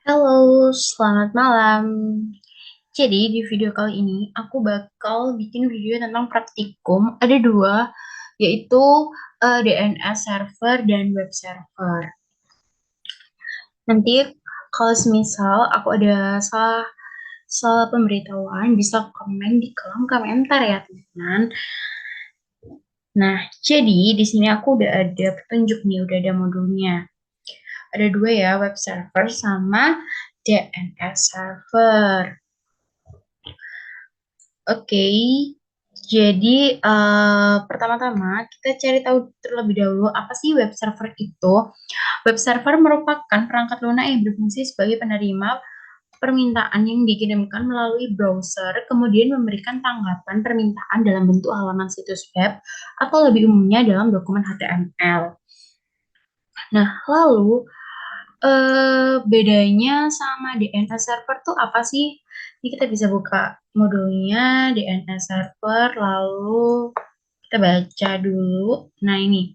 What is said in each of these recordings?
Halo, selamat malam. Jadi di video kali ini aku bakal bikin video tentang praktikum. Ada dua, yaitu DNS server dan web server. Nanti kalau semisal aku ada salah salah pemberitahuan, bisa komen di kolom komentar ya teman-teman. Nah, jadi di sini aku udah ada petunjuk nih, udah ada modulnya. Ada dua ya, web server sama DNS server. Oke, jadi pertama-tama kita cari tahu terlebih dahulu apa sih web server itu. Web server merupakan perangkat lunak yang berfungsi sebagai penerima permintaan yang dikirimkan melalui browser, kemudian memberikan tanggapan permintaan dalam bentuk halaman situs web atau lebih umumnya dalam dokumen HTML. Nah, lalu bedanya sama DNS server tuh apa sih? Ini kita bisa buka modulnya DNS server, lalu kita baca dulu. Nah, ini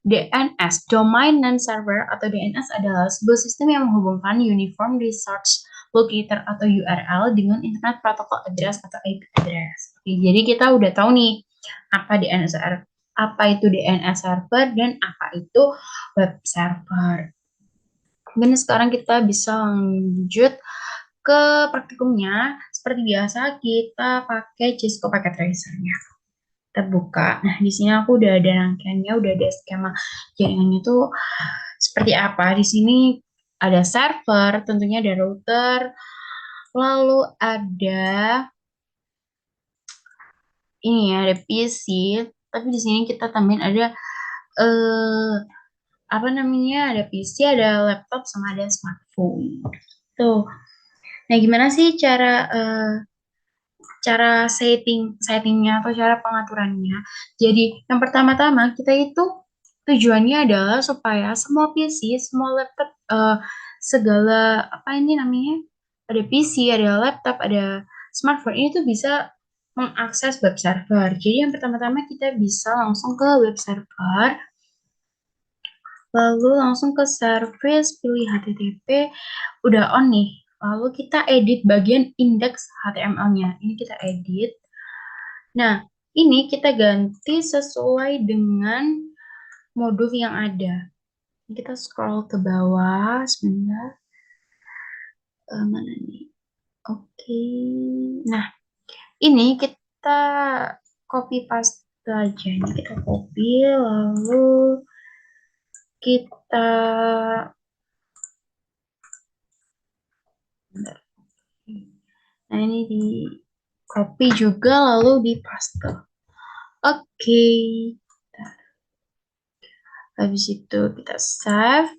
DNS, Domain Name Server atau DNS adalah sebuah sistem yang menghubungkan Uniform Resource Locator atau URL dengan Internet Protocol Address atau IP address. Oke, jadi kita udah tahu nih apa DNS server, apa itu DNS server dan apa itu web server. Dan sekarang kita bisa lanjut ke praktikumnya. Seperti biasa, kita pakai Cisco Packet Tracer-nya. Kita buka. Nah, di sini aku udah ada rangkaiannya, udah ada skema jaringannya tuh seperti apa. Di sini ada server, tentunya ada router, lalu ada ini ya, ada PC. Tapi di sini kita tambahin ada eh apa namanya? Ada PC, ada laptop, sama ada smartphone. Tuh. Nah, gimana sih cara settingnya atau cara pengaturannya? Jadi, yang pertama-tama kita itu tujuannya adalah supaya semua PC, semua laptop, segala apa ini namanya? Ada PC, ada laptop, ada smartphone ini tuh bisa mengakses web server. Jadi, yang pertama-tama kita bisa langsung ke web server, lalu langsung ke service, pilih HTTP, udah on nih. Lalu kita edit bagian indeks HTML-nya. Ini kita edit. Nah, ini kita ganti sesuai dengan modul yang ada. Kita scroll ke bawah sebentar. Mana nih? Oke. Nah, ini kita copy paste aja. Ini kita copy, lalu kita bentar. Nah, ini di copy juga lalu di paste. Oke. Habis itu kita save,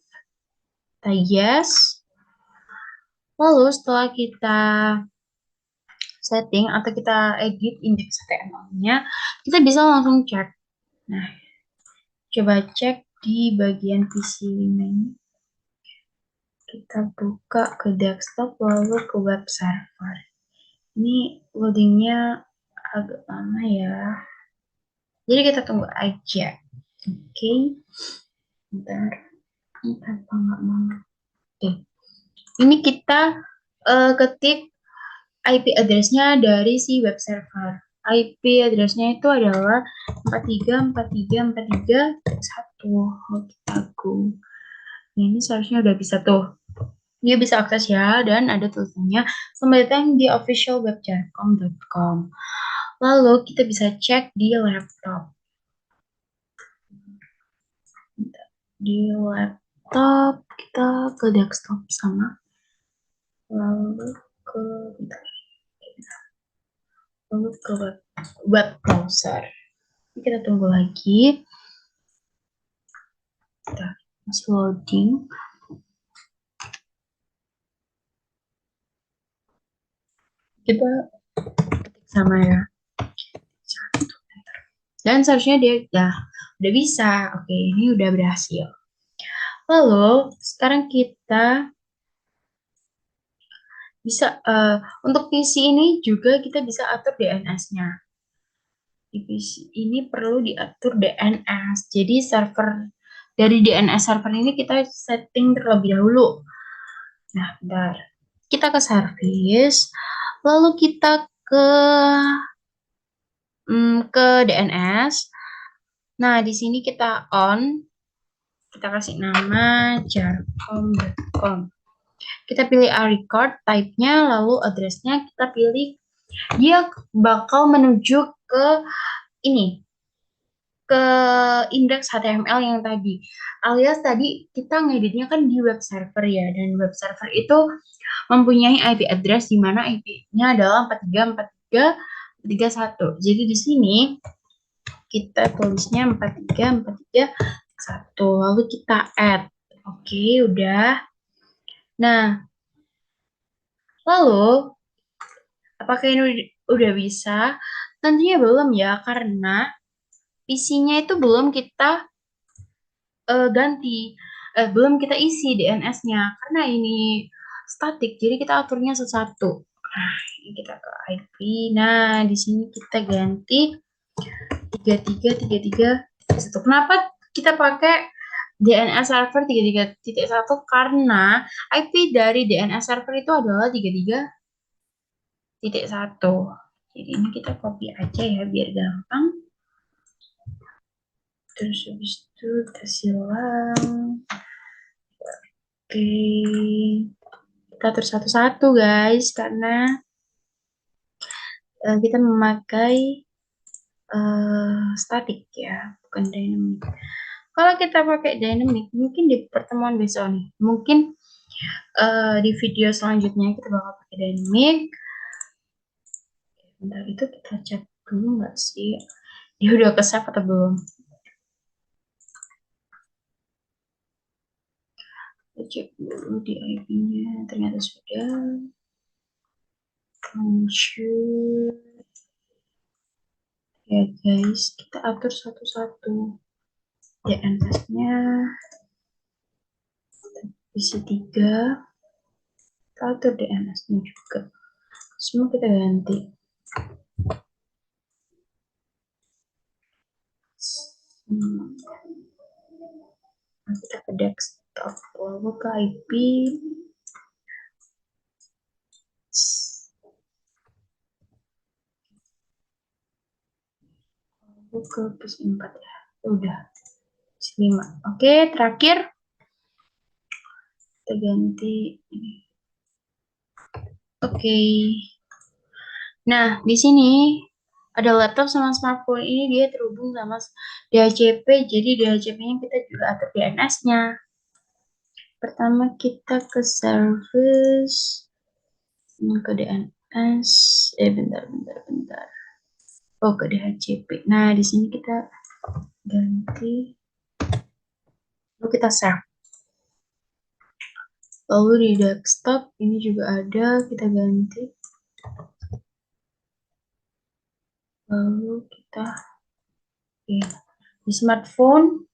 kita yes. Lalu setelah kita setting atau kita edit indeks HTML-nya, kita bisa langsung cek. Nah, coba cek di bagian PC ini. Kita buka ke desktop lalu ke web server. Ini loadingnya agak lama ya. Jadi kita tunggu aja. Oke. Bentar. Kenapa nggak mau? Oke. Ini kita ketik IP address-nya dari si web server. IP address-nya itu adalah 434343 1. Oh, kita go. Nah, ini seharusnya udah bisa tuh. Dia bisa akses ya, dan ada tulisannya selamat datang di officialwebjarcom.com. Lalu kita bisa cek di laptop. Di laptop kita ke desktop sama. Lalu ke lalu ke web browser. Kita tunggu lagi. Kita masih loading. Kita ketik sama ya. Dan seharusnya dia udah bisa. Oke, ini udah berhasil. Lalu sekarang kita bisa untuk PC ini juga kita bisa atur DNS-nya. Di PC ini perlu diatur DNS. Jadi server dari DNS server ini kita setting terlebih dahulu. Nah, bentar. Kita ke service, lalu kita ke DNS. Nah, di sini kita on, kita kasih nama jarcom.com. Kita pilih a record, type-nya, lalu address-nya kita pilih. Dia bakal menuju ke ini, ke indeks HTML yang tadi. Alias tadi kita ngeditnya kan di web server ya, dan web server itu mempunyai IP address di mana IP-nya adalah 434331. Jadi di sini kita tulisnya 434331, lalu kita add. Oke, udah. Nah, lalu apakah ini udah bisa? Tentunya belum ya, karena PC-nya itu belum kita ganti, belum kita isi DNS-nya karena ini statik, jadi kita aturnya satu-satu. Nah, ini kita ke IP. Nah, di sini kita ganti 3333.1. Kenapa kita pakai DNS server 33.1? Karena IP dari DNS server itu adalah 33.1. Jadi ini kita copy aja ya biar gampang. Terus habis itu kita silang. Oke. Kita atur satu-satu guys, karena kita memakai statik ya, bukan dynamic. Kalau kita pakai dynamic, mungkin di pertemuan besok nih, mungkin di video selanjutnya kita bakal pakai dynamic. Bentar, itu kita cek dulu nggak sih, dia udah ke-save atau belum? Kita cek dulu di IP-nya, ternyata sudah muncul. Ya guys, kita atur satu-satu. DNS-nya isi 3, kita atur DNS-nya juga. Semua kita ganti. Nah, kita ke desktop, lalu ke IP. Lalu ke plus 4 ya. Udah. 5. Oke, terakhir kita ganti ini. Oke. Nah, di sini ada laptop sama smartphone, ini dia terhubung sama DHCP, jadi DHCP-nya kita juga atur DNS-nya. Pertama kita ke service, ke DNS, bentar. Oh, ke DHCP. Nah, di sini kita ganti, lalu kita save. Lalu di desktop ini juga ada, kita ganti. Lalu kita di smartphone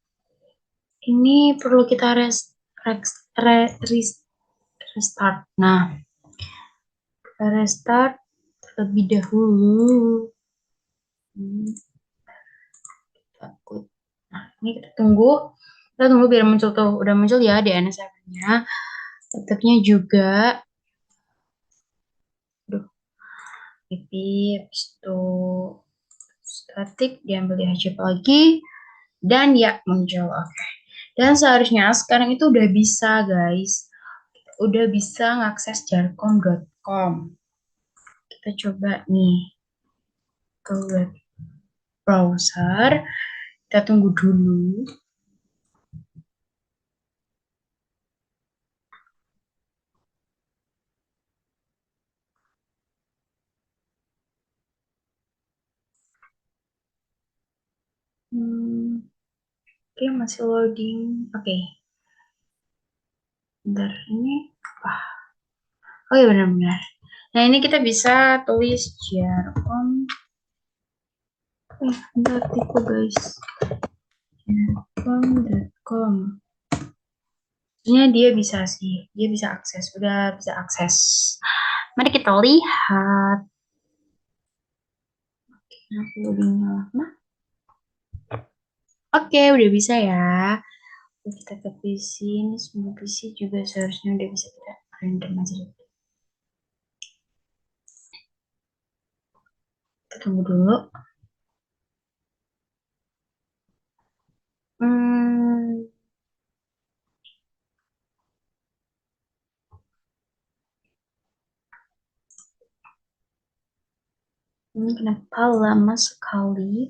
ini perlu kita restart. Nah, kita restart terlebih dahulu. Takut. Nah, ini kita tunggu biar muncul tuh. Udah muncul ya DNS servernya. Laptopnya juga. Aduh, IP, habis itu statik, diambil di HCP lagi, dan ya muncul. Oke. Dan seharusnya sekarang itu udah bisa guys. Udah bisa ngakses jarcom.com. Kita coba nih ke web browser. Kita tunggu dulu. Oke, masih loading. Oke. Bentar, ini apa? Oh iya benar-benar. Nah, ini kita bisa tulis jarcom. Bentar, tipe guys. Jarcom.com. Sebenarnya dia bisa sih. Dia bisa akses. Udah bisa akses. Mari kita lihat. Nah, loadingnya lama. Oke, udah bisa ya. Kita ke PC, ini semua PC juga seharusnya udah bisa kita random aja. Kita tunggu dulu. Hmm, ini kenapa lama sekali?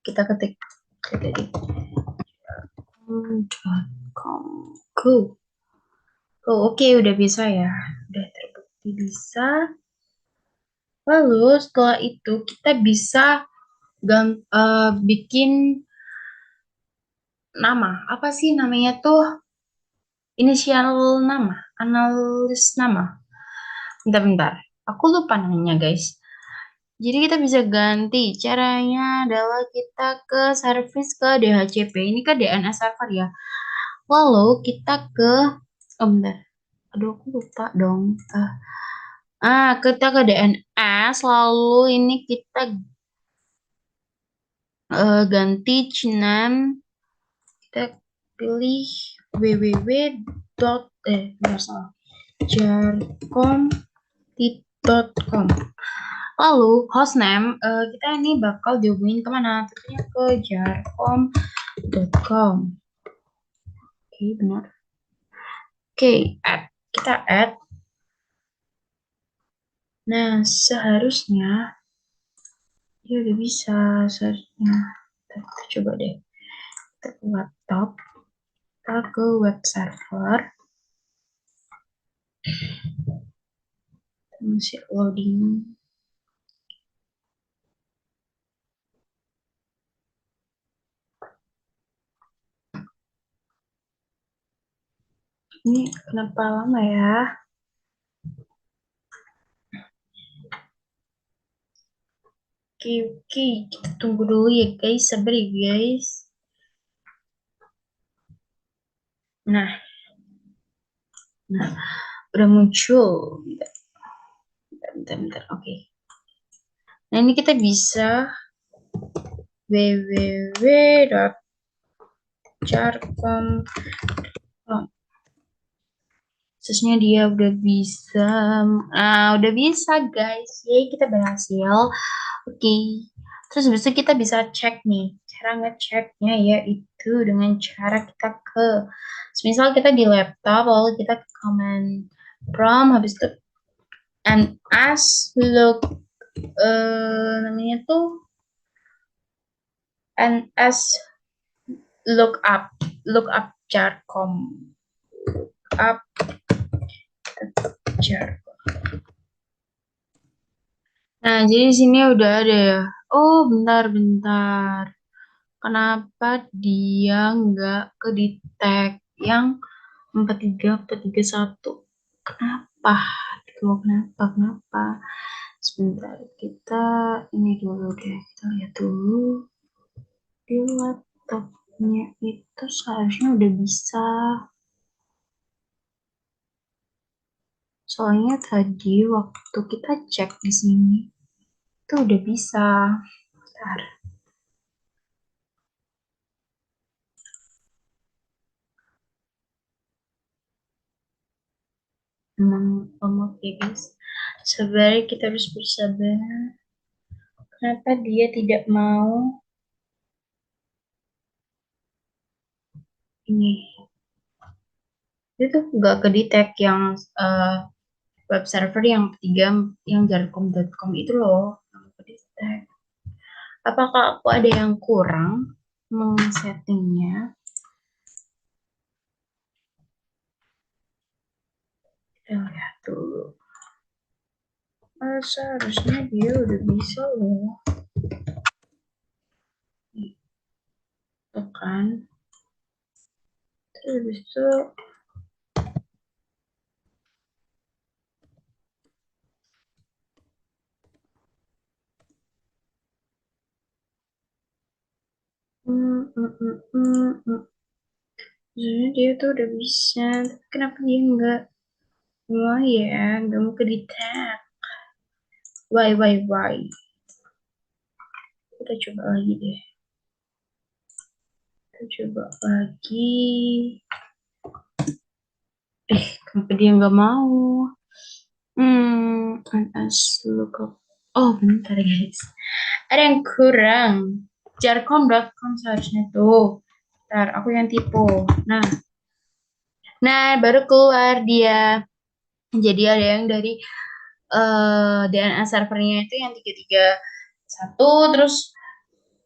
Kita ketik tadi. Go. Oh, oke, udah bisa ya. Udah terbukti bisa. Lalu setelah itu kita bisa bikin nama. Apa sih namanya tuh? Inisial nama, analis nama. Bentar-bentar. Aku lupa namanya, guys. Jadi kita bisa ganti. Caranya adalah kita ke service ke DHCP. Ini ke DNS server ya. Lalu kita ke... Oh, bentar. Aduh, aku lupa dong. Kita ke DNS. Lalu ini kita ganti CNAME. Kita pilih www. Bentar salah. jarcom.com. Lalu hostname kita ini bakal dihubungin kemana? Tentunya ke jarcom.com. Oke, benar. Oke, kita add. Nah, seharusnya ya udah bisa seharusnya. Kita coba deh. Kita ke laptop, kita ke web server. Masih loading. Ini kenapa lama ya? Oke, kita tunggu dulu ya guys, sabar ya guys. Nah, udah muncul. Bentar, oke. Nah, ini kita bisa www.jarcom.com. Khususnya dia udah bisa. Udah bisa guys. Yeay, kita berhasil. Oke. Terus habis itu kita bisa cek nih. Cara ngeceknya yaitu dengan cara kita ke misal kita di laptop lalu kita ke command prompt habis itu ns look namanya tuh ns look up jarcom up jarcom. Nah, jadi di sini udah ada ya. Oh, bentar. Kenapa dia nggak ke detect yang 43 satu? Kenapa? Kenapa? Sebentar, kita ini dulu deh. Kita lihat dulu di laptopnya itu seharusnya udah bisa. Soalnya tadi waktu kita cek di sini itu udah bisa. Bentar. Emang oke guys. Sebenarnya kita harus bersabar. Kenapa dia tidak mau ini? Itu nggak kedetek yang web server yang ketiga yang jarcom.com itu loh. Nggak kedetek. Apakah aku ada yang kurang settingnya? Kita lihat dulu. Seharusnya dia udah bisa loh. Itu kan. Terus habis itu sebenarnya dia tuh udah bisa, tapi kenapa dia nggak mau ke detect? Why? Kita coba lagi deh. Kita coba lagi. Kenapa dia nggak mau? Lookup. Oh, bentar guys. Ada yang kurang. Jarcom.com seharusnya tuh. Ntar, aku yang tipu. Nah, baru keluar dia. Jadi ada yang dari DNA servernya itu yang 331, terus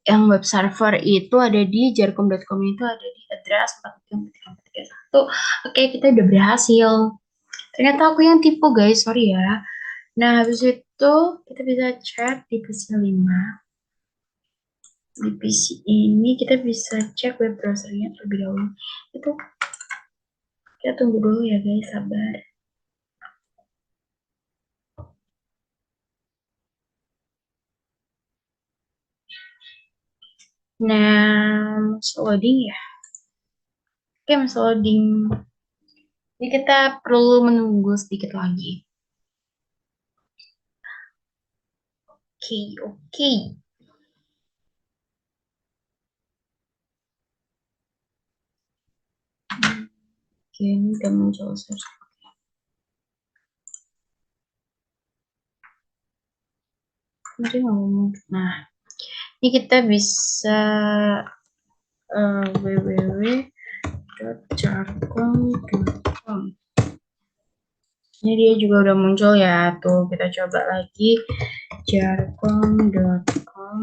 yang web server itu ada di jarcom.com, itu ada di address 43431. Oke, kita udah berhasil. Ternyata aku yang tipu guys, sorry ya. Nah, habis itu kita bisa cek di PC 5. Di PC ini kita bisa cek web browsernya terlebih dahulu. Itu kita tunggu dulu ya guys, sabar. Nah, masuk loading ya. Oke, masuk loading. Jadi kita perlu menunggu sedikit lagi. Oke. Oke, ini udah muncul search. Nah, ini kita bisa www.jarcom.com. Ini dia juga udah muncul ya. Tuh, kita coba lagi jarcom.com.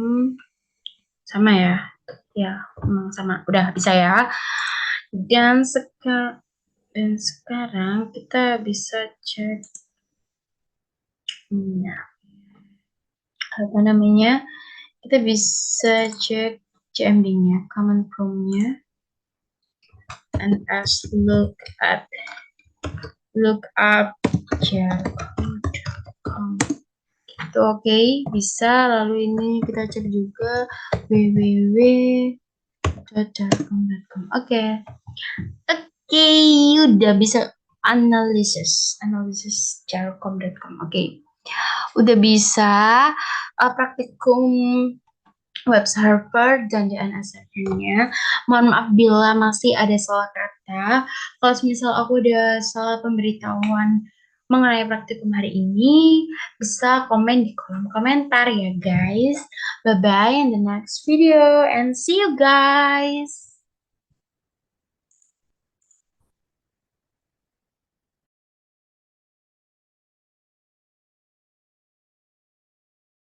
Sama ya. Ya, sama. Udah bisa ya. Dan sekarang kita bisa cek apa namanya? Kita bisa cek CMD-nya, command prompt-nya. And as look up jarcom. Itu oke, bisa. Lalu ini kita cek juga www.jarcom.com. Oke, udah bisa analisis jarcom.com. Oke, udah bisa praktikum web server dan DNS servernya. Mohon maaf bila masih ada salah kata. Kalau misal aku udah salah pemberitahuan mengenai praktikum hari ini, bisa komen di kolom komentar ya guys. Bye bye in the next video and see you guys.